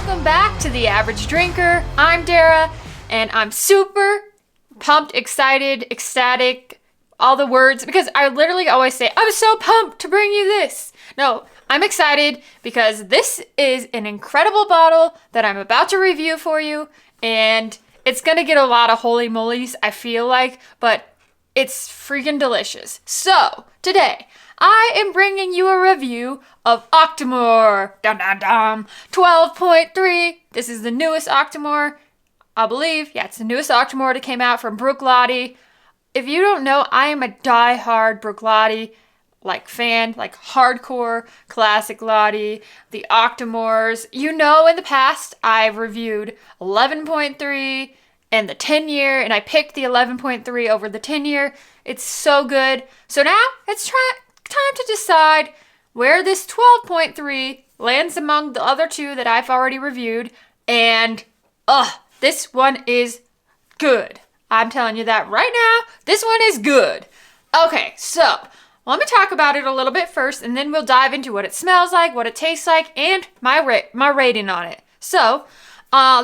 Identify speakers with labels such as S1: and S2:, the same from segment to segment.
S1: Welcome back to The Average Drinker. I'm Dara, and I'm super pumped, excited, ecstatic, all the words, because I literally always say, I'm so pumped to bring you this. No, I'm excited because this is an incredible bottle that I'm about to review for you, and it's gonna get a lot of holy mollies, I feel like, but it's freaking delicious. So, today, I am bringing you a review of Octomore 12.3. This is the newest Octomore, I believe. Yeah, it's the newest Octomore that came out from Bruichladdich. If you don't know, I am a die-hard Bruichladdich fan, like hardcore classic Lottie, the Octomores. You know, in the past, I've reviewed 11.3 and the 10-year, and I picked the 11.3 over the 10-year. It's so good. So now, it's time to decide where this 12.3 lands among the other two that I've already reviewed, and this one is good. I'm telling you that right now, this one is good. Okay, so let me talk about it a little bit first, and then we'll dive into what it smells like, what it tastes like, and my rating on it. So,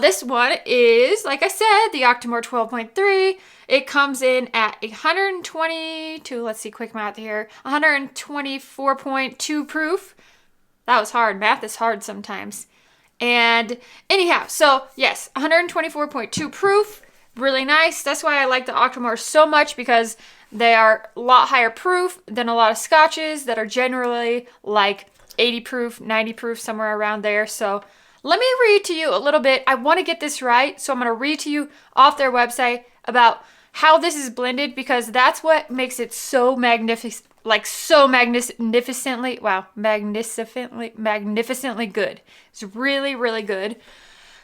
S1: this one is, like I said, the Octomore 12.3. It comes in at 124.2 proof. That was hard. Math is hard sometimes. And anyhow, so yes, 124.2 proof. Really nice. That's why I like the Octomore so much, because they are a lot higher proof than a lot of scotches that are generally like 80 proof, 90 proof, somewhere around there. So let me read to you a little bit. I want to get this right, so I'm going to read to you off their website about how this is blended, because that's what makes it so magnificent, magnificently good. It's really, really good.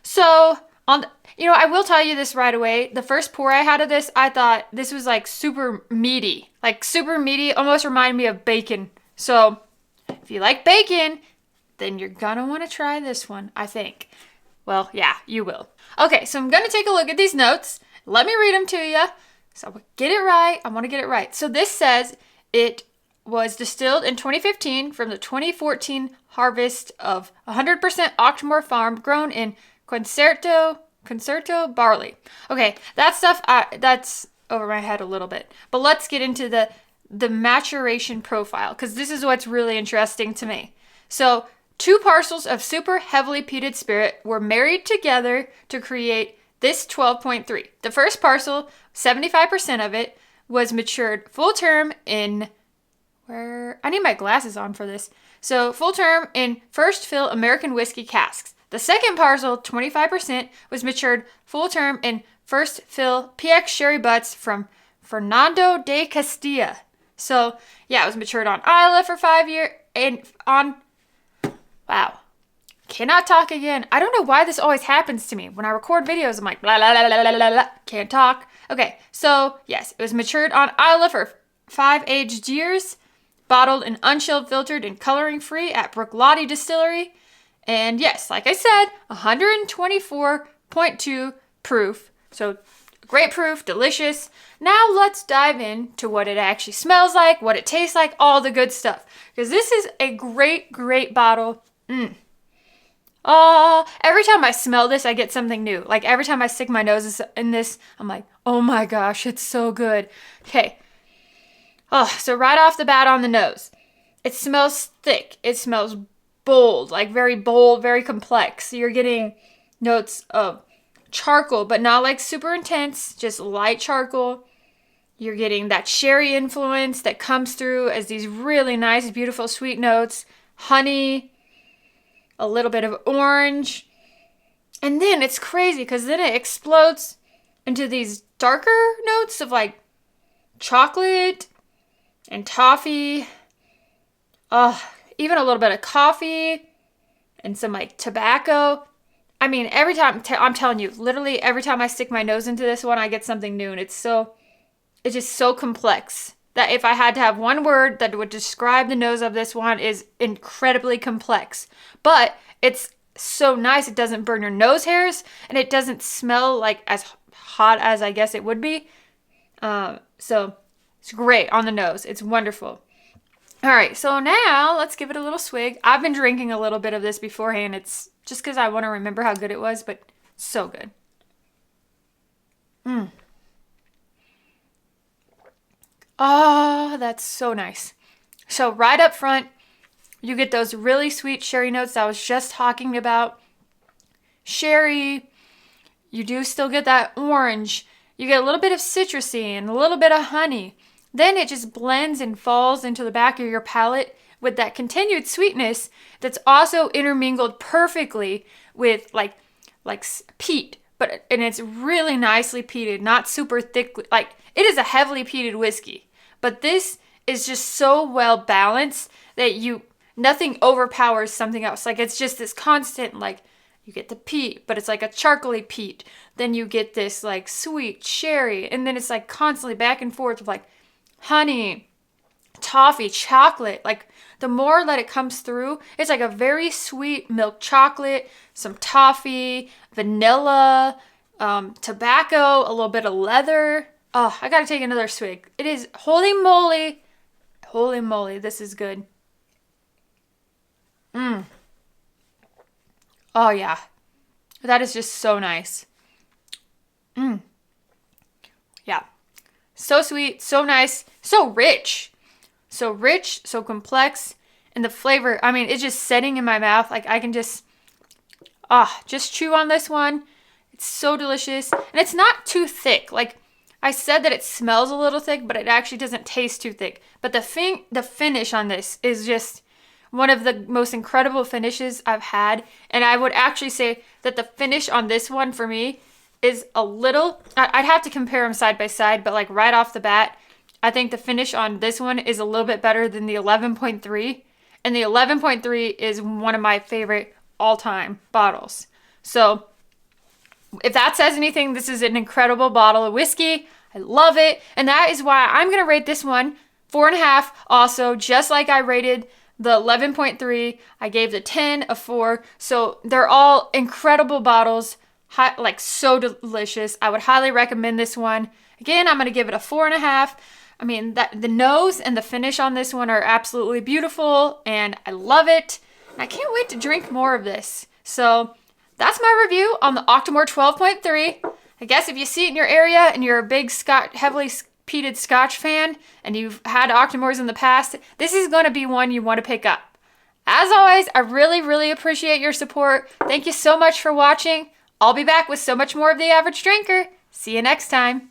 S1: So, I will tell you this right away. The first pour I had of this, I thought this was super meaty. Almost reminded me of bacon. So, if you like bacon, then you're gonna want to try this one, I think. Well, yeah, you will. Okay, so I'm gonna take a look at these notes. Let me read them to you. So get it right. I want to get it right. So this says it was distilled in 2015 from the 2014 harvest of 100% Octomore farm grown in Concerto barley. Okay, that stuff, that's over my head a little bit. But let's get into the maturation profile, because this is what's really interesting to me. So 2 parcels of super heavily peated spirit were married together to create this 12.3. The first parcel, 75% of it, was matured full term in I need my glasses on for this. So full term in first fill American whiskey casks. The second parcel, 25%, was matured full term in first fill PX sherry butts from Fernando de Castilla. So yeah, it was matured on Isla for 5 years and on, wow. Cannot talk again. I don't know why this always happens to me. When I record videos, I'm like, blah, blah, blah, blah, blah, blah, blah. Can't talk. Okay, so yes, it was matured on Isla for 5 aged years, bottled and unchilled, filtered and coloring free at Bruichladdich Distillery. And yes, like I said, 124.2 proof. So great proof, delicious. Now let's dive into what it actually smells like, what it tastes like, all the good stuff. Because this is a great, great bottle. Every time I smell this, I get something new. Like every time I stick my nose in this, I'm like, oh my gosh, it's so good. Okay. So right off the bat on the nose, it smells thick. It smells bold, very complex. So you're getting notes of charcoal, but not super intense, just light charcoal. You're getting that sherry influence that comes through as these really nice, beautiful, sweet notes. Honey, a little bit of orange, and then it's crazy because then it explodes into these darker notes of chocolate and toffee, even a little bit of coffee and some tobacco. I mean, every time, I'm telling you, literally every time I stick my nose into this one, I get something new, and it's just so complex that if I had to have one word that would describe the nose of this one, is incredibly complex. But it's so nice. It doesn't burn your nose hairs, and it doesn't smell as hot as I guess it would be. So it's great on the nose. It's wonderful. All right, so now let's give it a little swig. I've been drinking a little bit of this beforehand. It's just because I want to remember how good it was, but so good. Oh, that's so nice. So right up front, you get those really sweet sherry notes I was just talking about. Sherry, you do still get that orange. You get a little bit of citrusy and a little bit of honey. Then it just blends and falls into the back of your palate with that continued sweetness that's also intermingled perfectly with like peat, and it's really nicely peated, not super thick. Like, it is a heavily peated whiskey, but this is just so well balanced that nothing overpowers something else. Like, it's just this constant, like, you get the peat, but it's like a charcoaly peat. Then you get this like sweet sherry, and then it's like constantly back and forth with like honey, toffee, chocolate. Like, the more that it comes through, it's like a very sweet milk chocolate, some toffee, vanilla, tobacco, a little bit of leather. Oh, I gotta take another swig. It is, holy moly, this is good. Oh yeah, that is just so nice. Yeah, so sweet, so nice, so rich, so complex, and the flavor, I mean, it's just setting in my mouth. Like, I can just chew on this one. It's so delicious, and it's not too thick. Like, I said that it smells a little thick, but it actually doesn't taste too thick. But the finish on this is just one of the most incredible finishes I've had, and I would actually say that the finish on this one for me is a little, I'd have to compare them side by side, but like right off the bat, I think the finish on this one is a little bit better than the 11.3, and the 11.3 is one of my favorite all-time bottles. So if that says anything, this is an incredible bottle of whiskey. I love it, and that is why I'm gonna rate this one 4.5. Also, just like I rated the 11.3, I gave the 10 a 4. So they're all incredible bottles, like so delicious. I would highly recommend this one. Again, I'm gonna give it a 4.5. I mean, that the nose and the finish on this one are absolutely beautiful, and I love it. And I can't wait to drink more of this. So that's my review on the Octomore 12.3. I guess if you see it in your area and you're a big heavily peated Scotch fan and you've had Octomores in the past, this is going to be one you want to pick up. As always, I really, really appreciate your support. Thank you so much for watching. I'll be back with so much more of The Average Drinker. See you next time.